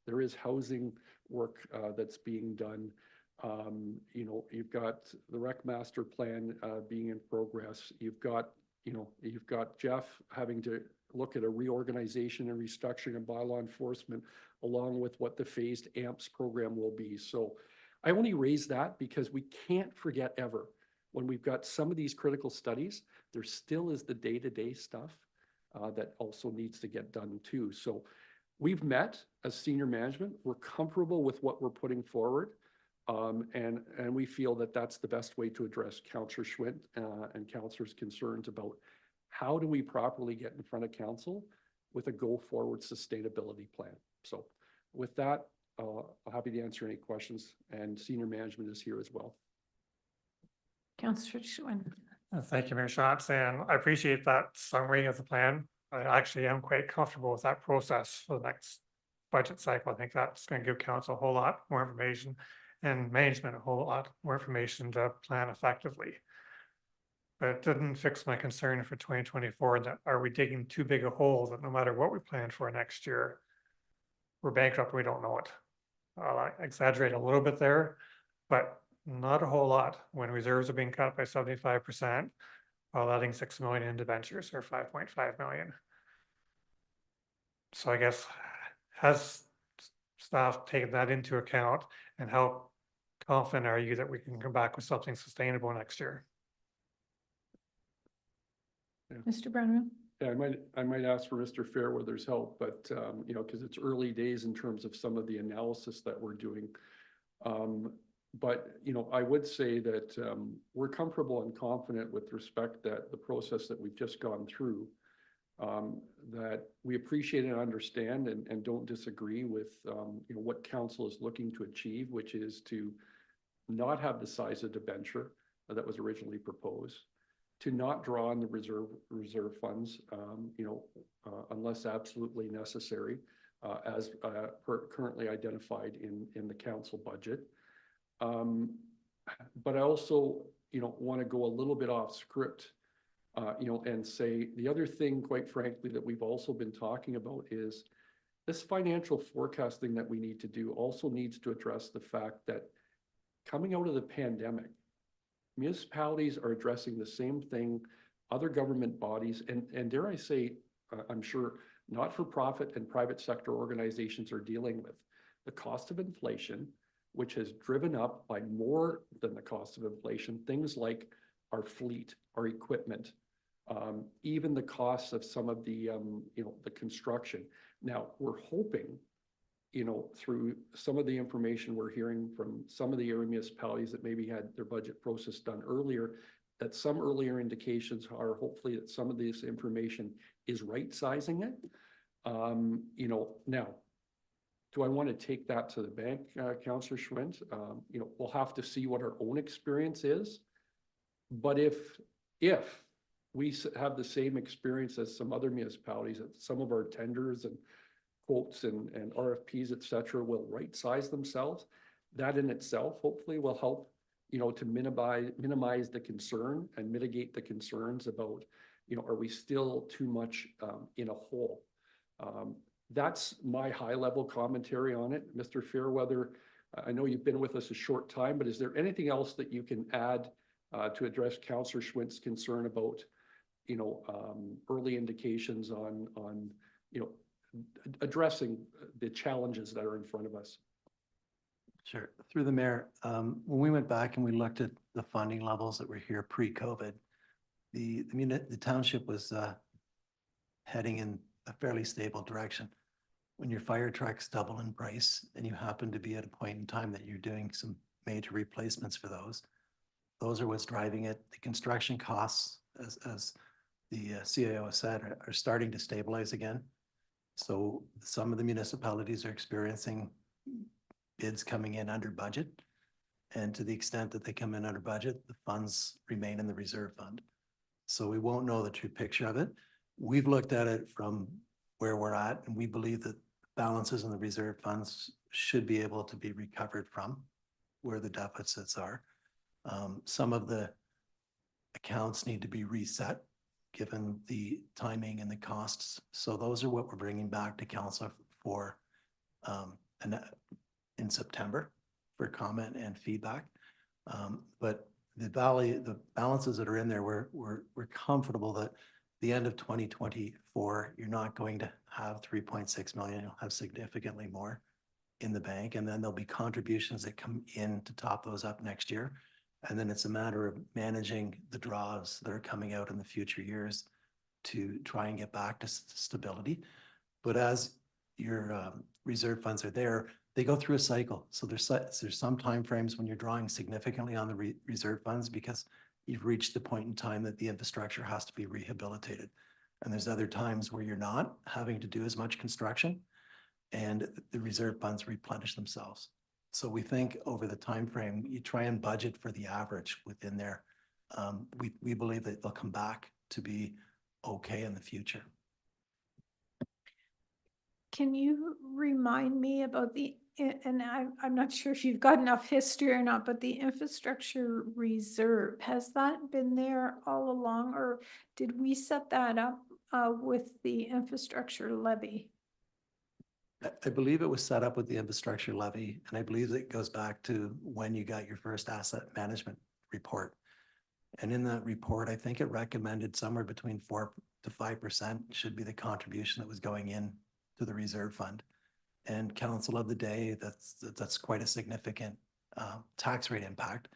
There is housing work that's being done. You've got the rec master plan being in progress. You've got Jeff having to look at a reorganization and restructuring and bylaw enforcement, along with what the phased AMPS program will be. So I only raise that because we can't forget ever, when we've got some of these critical studies, there still is the day-to-day stuff that also needs to get done too. So we've met as senior management. We're comfortable with what we're putting forward. And we feel that that's the best way to address Councillor Schwint and Councillor's concerns about how do we properly get in front of council with a go-forward sustainability plan. So with that, I'm happy to answer any questions, and senior management is here as well. Councillor Schwinn. Thank you, Mayor Schatz, and I appreciate that summary of the plan. I actually am quite comfortable with that process for the next budget cycle. I think that's going to give council a whole lot more information and management a whole lot more information to plan effectively. But it didn't fix my concern for 2024 that are we digging too big a hole that no matter what we plan for next year, we're bankrupt and we don't know it. I exaggerate a little bit there, but not a whole lot when reserves are being cut by 75% while adding 6 million in debentures or 5.5 million. So I guess, has staff taken that into account, and how confident are you that we can come back with something sustainable next year? Mr. Brennan. Yeah, I might ask for Mr. Fairweather's help, but because it's early days in terms of some of the analysis that we're doing. But I would say that we're comfortable and confident with respect that the process that we've just gone through, that we appreciate and understand and don't disagree with what council is looking to achieve, which is to not have the size of debenture that was originally proposed, to not draw on the reserve funds, unless absolutely necessary, as currently identified in the council budget. But I also, want to go a little bit off script, and say, the other thing, quite frankly, that we've also been talking about is this financial forecasting that we need to do also needs to address the fact that coming out of the pandemic, municipalities are addressing the same thing other government bodies, and dare I say, I'm sure not-for-profit and private sector organizations are dealing with the cost of inflation, which has driven up by more than the cost of inflation, things like our fleet, our equipment, even the costs of some of the, the construction. Now, we're hoping, through some of the information we're hearing from some of the area municipalities that maybe had their budget process done earlier, that some earlier indications are hopefully that some of this information is right-sizing it. Now, do I want to take that to the bank, Councillor Schwint? We'll have to see what our own experience is. But if we have the same experience as some other municipalities, that some of our tenders and quotes and RFPs, et cetera, will right-size themselves, that in itself hopefully will help, to minimize the concern and mitigate the concerns about, are we still too much in a hole? That's my high-level commentary on it. Mr. Fairweather, I know you've been with us a short time, but is there anything else that you can add to address Councillor Schwint's concern about, early indications on addressing the challenges that are in front of us? Sure. Through the mayor, when we went back and we looked at the funding levels that were here pre-COVID, the township was heading in a fairly stable direction. When your fire trucks double in price and you happen to be at a point in time that you're doing some major replacements for those are what's driving it. The construction costs, as the CIO said, are starting to stabilize again. So some of the municipalities are experiencing bids coming in under budget. And to the extent that they come in under budget, the funds remain in the reserve fund. So we won't know the true picture of it. We've looked at it from where we're at, and we believe that balances in the reserve funds should be able to be recovered from where the deficits are. Some of the accounts need to be reset given the timing and the costs. So those are what we're bringing back to council for in September for comment and feedback. But the balances that are in there, we're comfortable that the end of 2024, you're not going to have 3.6 million. You'll have significantly more in the bank, and then there'll be contributions that come in to top those up next year. And then it's a matter of managing the draws that are coming out in the future years to try and get back to stability. But as your reserve funds are there, they go through a cycle. So there's some timeframes when you're drawing significantly on the reserve funds because you've reached the point in time that the infrastructure has to be rehabilitated. And there's other times where you're not having to do as much construction and the reserve funds replenish themselves. So we think over the time frame, you try and budget for the average within there. We believe that they'll come back to be okay in the future. Can you remind me about and I'm not sure if you've got enough history or not, but the infrastructure reserve, has that been there all along, or did we set that up with the infrastructure levy? I believe it was set up with the infrastructure levy, and I believe it goes back to when you got your first asset management report. And in that report, I think it recommended somewhere between 4 to 5% should be the contribution that was going in to the reserve fund. And council of the day, that's quite a significant tax rate impact,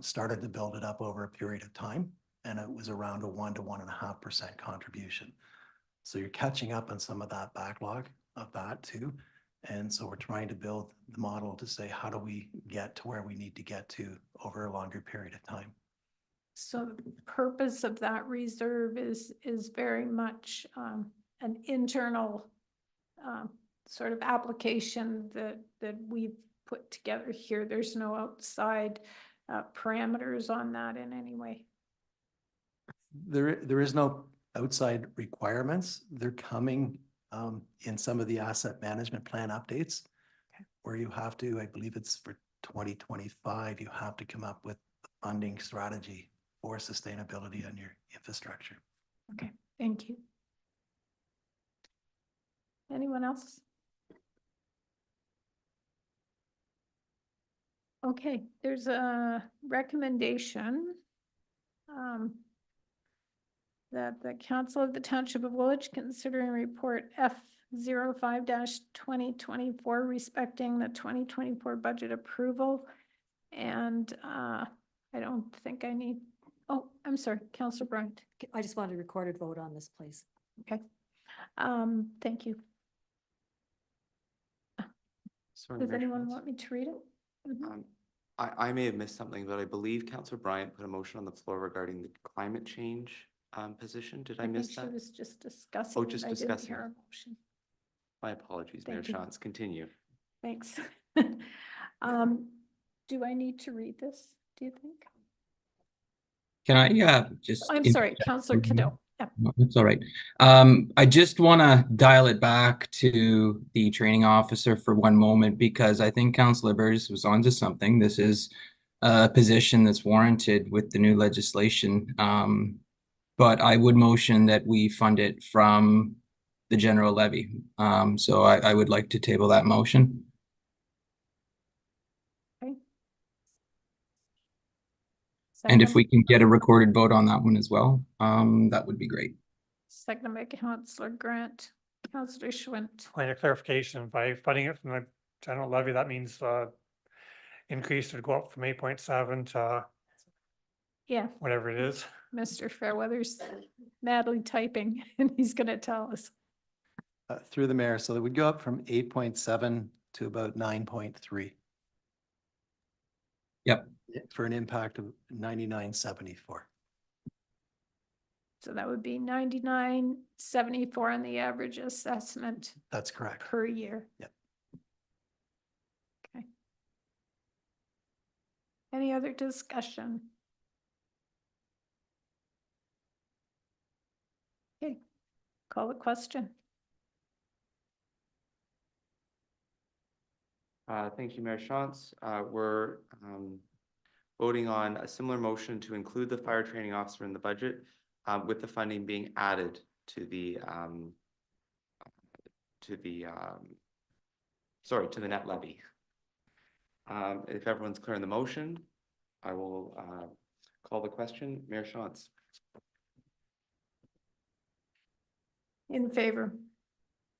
started to build it up over a period of time, and it was around a 1 to 1.5% contribution. So you're catching up on some of that backlog of that too. And so we're trying to build the model to say, how do we get to where we need to get to over a longer period of time? So the purpose of that reserve is very much an internal sort of application that we've put together here. There's no outside parameters on that in any way. There is no outside requirements. They're coming in some of the asset management plan updates, where you have to, I believe it's for 2025, you have to come up with funding strategy for sustainability on your infrastructure. Okay, thank you. Anyone else? Okay, there's a recommendation that the Council of the Township of Woolwich considering report F05-2024 respecting the 2024 budget approval. And I don't think I need, oh, I'm sorry, Councillor Bryant. I just wanted a recorded vote on this, please. Okay. Thank you. Sorry, Does Mayor anyone Schwartz. want me to read it? Mhm. I may have missed something, but I believe Councillor Bryant put a motion on the floor regarding the climate change position. Did I miss think she that? was just discussing. it. just I didn't discussing hear it. a motion. My apologies, Mayor Thank you. Shantz. Continue. Thanks. Do I need to read this, do you think? Can I, just? I'm sorry, Councillor Cadeau. Yeah. No, that's all right. I just want to dial it back to the training officer for one moment because I think Councillor Burgess was onto something. This is a position that's warranted with the new legislation. But I would motion that we fund it from the general levy. So I would like to table that motion. And if Second- we can get a recorded vote on that one as well, that would be great. Second by Councillor Grant, Councillor Schwint. Point of clarification, by funding it from the general levy, that means increase would go up from 8.7 to Yeah, whatever it is. Mr. Fairweather's madly typing and he's gonna tell us. Through the mayor, so that would go up from 8.7 to about 9.3. Yep. For an impact of 99.74. So that would be 99.74 on the average assessment That's correct. per year. Yep. Okay. Any other discussion? Okay, call the question. Thank you, Mayor Shantz. We're voting on a similar motion to include the fire training officer in the budget with the funding being added to the net levy. If everyone's clear on the motion, I will call the question. Mayor Shantz. In favor.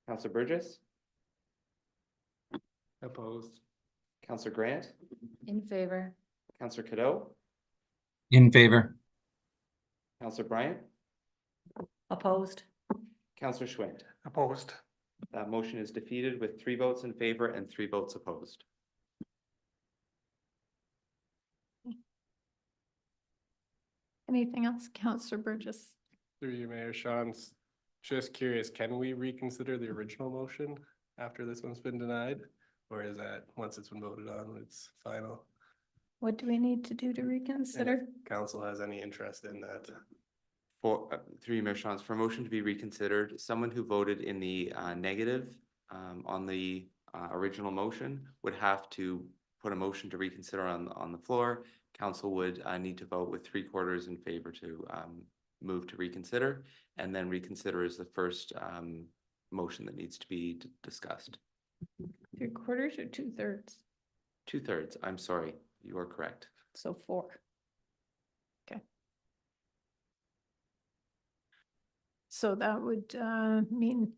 Councillor Burgess. Opposed. Councillor Grant. In favor. Councillor Cadeau. In favor. Councillor Bryant. Opposed? Councillor Schwint. Opposed. That motion is defeated with 3 votes in favor and 3 votes opposed. Anything else, Councillor Burgess? Through you, Mayor Shantz. Just curious, can we reconsider the original motion after this one's been denied? Or is that, once it's been voted on, it's final? What do we need to do to reconsider? Council has any interest in that? For, through you, Mayor Shantz, for a motion to be reconsidered, someone who voted in the negative on the original motion would have to put a motion to reconsider on the floor. Council would need to vote with 3/4 in favor to move to reconsider, and then reconsider is the first motion that needs to be discussed. 3/4 or 2/3? 2/3, I'm sorry, you are correct. So 4. Okay. So that would mean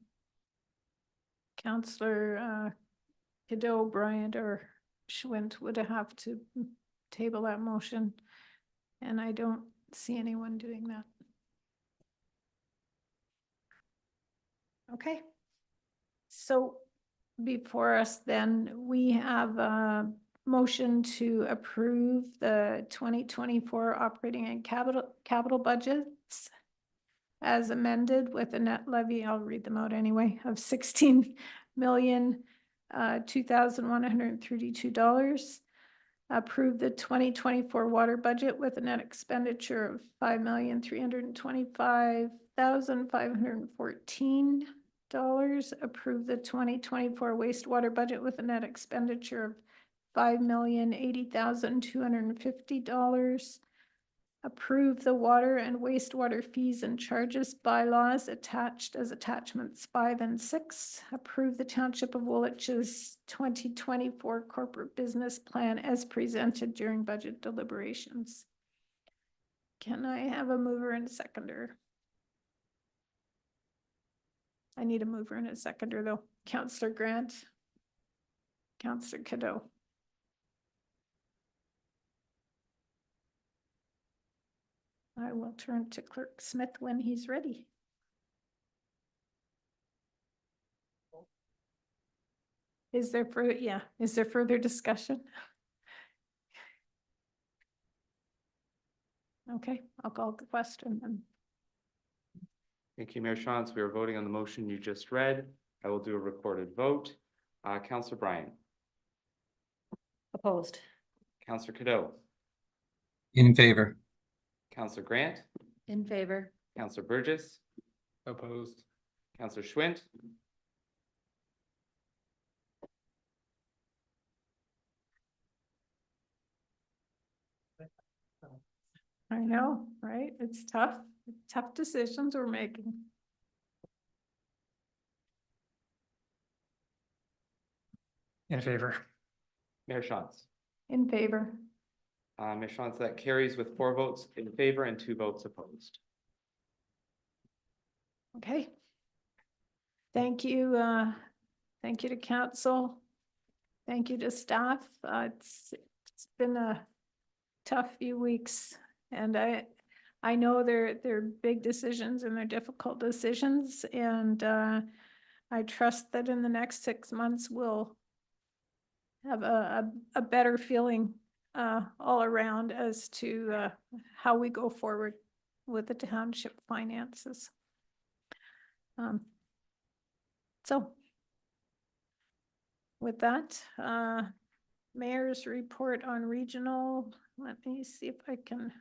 Councillor Cadeau, Bryant, or Schwint would have to table that motion. And I don't see anyone doing that. Okay. So before us then, we have a motion to approve the 2024 operating and capital budgets as amended with a net levy, I'll read them out anyway, of $16,002,132. Approve the 2024 water budget with a net expenditure of $5,325,514. Approve the 2024 wastewater budget with a net expenditure of $5,080,250. Approve the water and wastewater fees and charges bylaws attached as attachments 5 and 6. Approve the Township of Woolwich's 2024 corporate business plan as presented during budget deliberations. Can I have a mover and a seconder? I need a mover and a seconder though. Councillor Grant. Councillor Cadeau. I will turn to Clerk Smith when he's ready. Is there further discussion? Okay, I'll call the question then. Thank you, Mayor Shantz. We are voting on the motion you just read. I will do a recorded vote. Councillor Bryan, Opposed. Councillor Cadeau, In favor. Councillor Grant, In favor. Councillor Burgess, Opposed. Councillor Schwint, I know, right? It's tough, tough decisions we're making. In favor. Mayor Shantz. In favor. Mayor Shantz, that carries with 4 votes in favor and 2 votes opposed. Okay. Thank you to council. Thank you to staff. It's been a tough few weeks and I know they're big decisions and they're difficult decisions and I trust that in the next 6 months we'll have a better feeling all around as to how we go forward with the township finances. So with that, mayor's report on regional, let me see if I can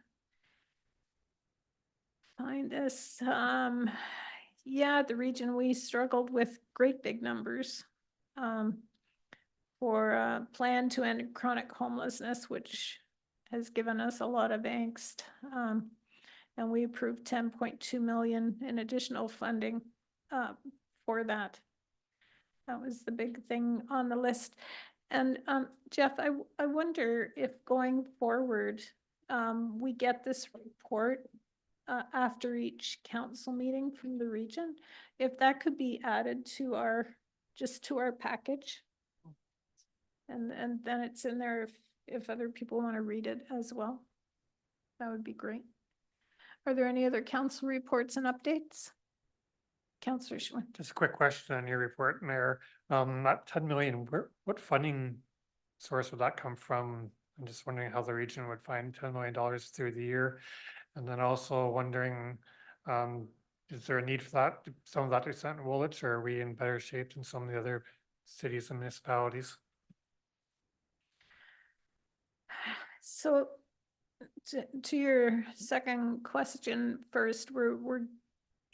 find this. Yeah, the region, we struggled with great big numbers for a plan to end chronic homelessness, which has given us a lot of angst. And we approved 10.2 million in additional funding for that. That was the big thing on the list. And Jeff, I wonder if going forward, we get this report after each council meeting from the region, if that could be added to our package. And then it's in there if other people want to read it as well. That would be great. Are there any other council reports and updates? Councillor Schwinn. Just a quick question on your report, Mayor. That 10 million, what funding source would that come from? I'm just wondering how the region would find $10 million through the year. And then also wondering, is there a need for that? Some of that to be sent in Woolwich, or are we in better shape than some of the other cities and municipalities? So to your second question first, we're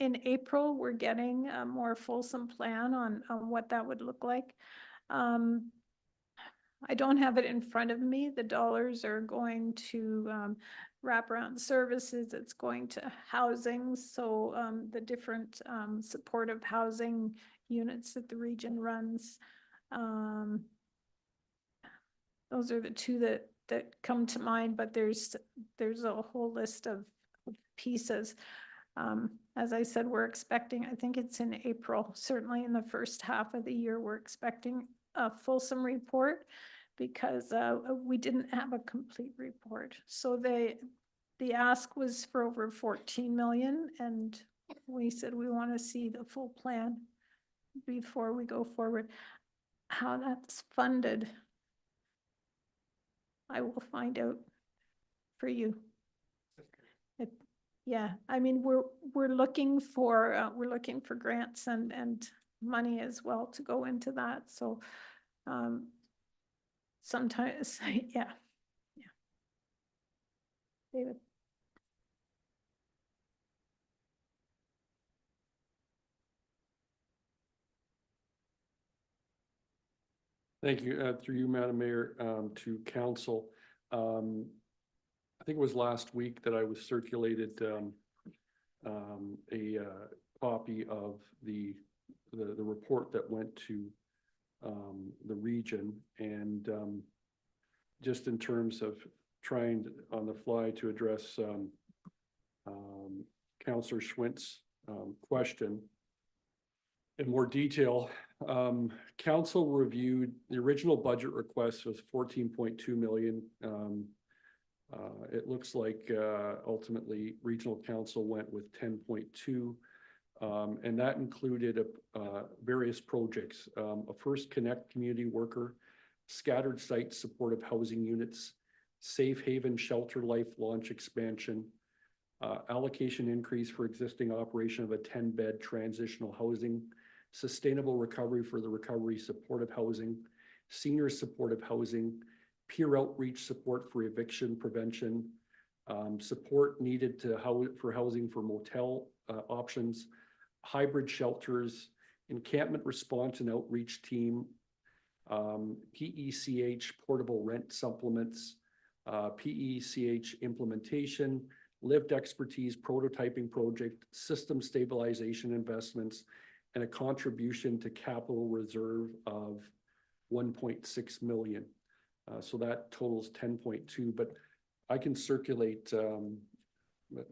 in April, we're getting a more fulsome plan on what that would look like. I don't have it in front of me. The dollars are going to wraparound services. It's going to housing. So the different supportive housing units that the region runs. Those are the two that come to mind, but there's a whole list of pieces. As I said, we're expecting, I think it's in April, certainly in the first half of the year, we're expecting a fulsome report because we didn't have a complete report. So the ask was for over 14 million and we said we want to see the full plan before we go forward. How that's funded, I will find out for you. Yeah, I mean, we're looking for grants and money as well to go into that. So sometimes, yeah. David. Thank you. Through you, Madam Mayor, to council. I think it was last week that I was circulated a copy of the report that went to the region, and just in terms of trying on the fly to address Councillor Schwint's question in more detail. Council reviewed, the original budget request was 14.2 million. It looks like ultimately Regional Council went with 10.2. And that included various projects, a First Connect community worker, scattered site supportive housing units, Safe Haven Shelter Life launch expansion, allocation increase for existing operation of a 10-bed transitional housing, sustainable recovery for the recovery supportive housing, senior supportive housing, peer outreach support for eviction prevention, support needed for housing for motel options, hybrid shelters, encampment response and outreach team, PECH portable rent supplements, PECH implementation, lived expertise prototyping project, system stabilization investments, and a contribution to capital reserve of 1.6 million. So that totals 10.2, but I can circulate,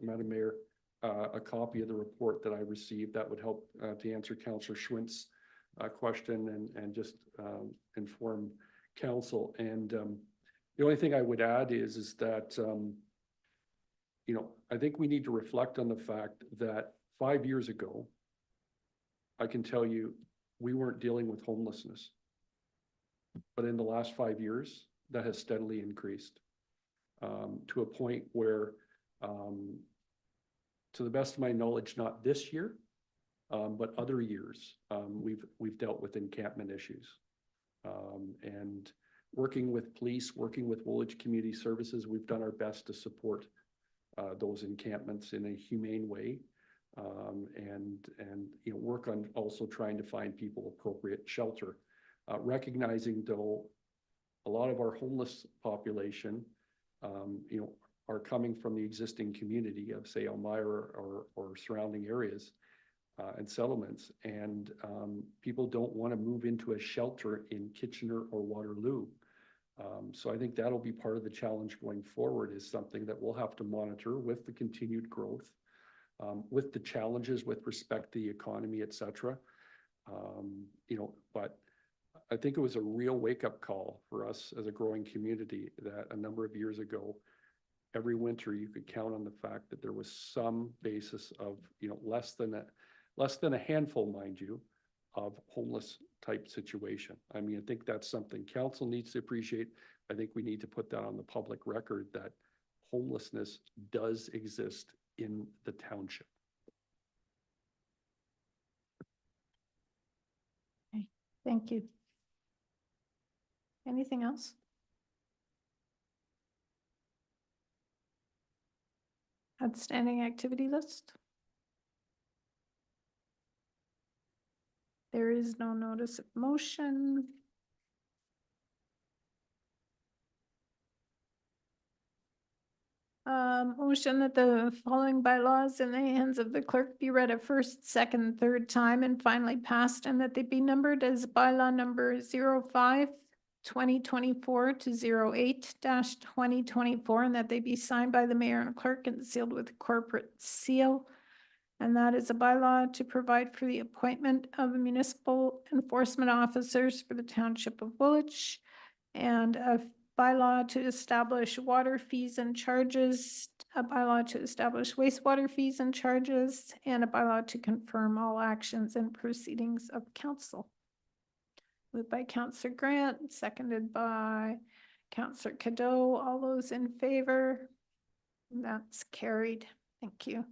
Madam Mayor, a copy of the report that I received that would help to answer Councillor Schwint's question and just inform council. And the only thing I would add is that, you know, I think we need to reflect on the fact that 5 years ago, I can tell you, we weren't dealing with homelessness. But in the last 5 years, that has steadily increased to a point where, to the best of my knowledge, not this year, but other years, we've dealt with encampment issues. And working with police, working with Woolwich Community Services, we've done our best to support those encampments in a humane way. And you know, work on also trying to find people appropriate shelter, recognizing though a lot of our homeless population, you know, are coming from the existing community of say Elmira or surrounding areas and settlements, and people don't want to move into a shelter in Kitchener or Waterloo. So I think that'll be part of the challenge going forward, is something that we'll have to monitor with the continued growth. With the challenges with respect to the economy, et cetera. You know, but I think it was a real wake-up call for us as a growing community that a number of years ago, every winter you could count on the fact that there was some basis of, you know, less than a handful, mind you, of homeless type situation. I mean, I think that's something council needs to appreciate. I think we need to put that on the public record that homelessness does exist in the township. Okay, thank you. Anything else? Outstanding activity list? There is no notice of motion. Motion that the following bylaws in the hands of the clerk be read a first, second, third time and finally passed, and that they be numbered as bylaw number 05/2024 to 08/2024, and that they be signed by the mayor and clerk and sealed with a corporate seal. And that is a bylaw to provide for the appointment of municipal enforcement officers for the township of Woolwich, and a bylaw to establish water fees and charges, a bylaw to establish wastewater fees and charges, and a bylaw to confirm all actions and proceedings of council. Moved by Councillor Grant, seconded by Councillor Cadeau. All those in favor? That's carried. Thank you.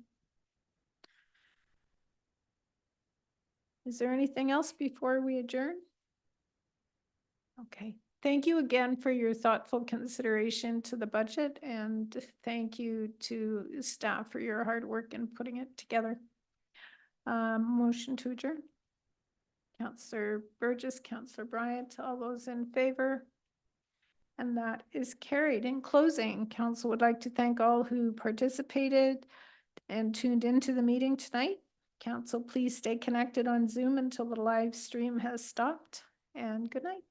Is there anything else before we adjourn? Okay. Thank you again for your thoughtful consideration to the budget, and thank you to staff for your hard work in putting it together. Motion to adjourn. Counselor Burgess, Counselor Bryant, all those in favor? And that is carried. In closing, council would like to thank all who participated and tuned into the meeting tonight. Council, please stay connected on Zoom until the live stream has stopped, and good night.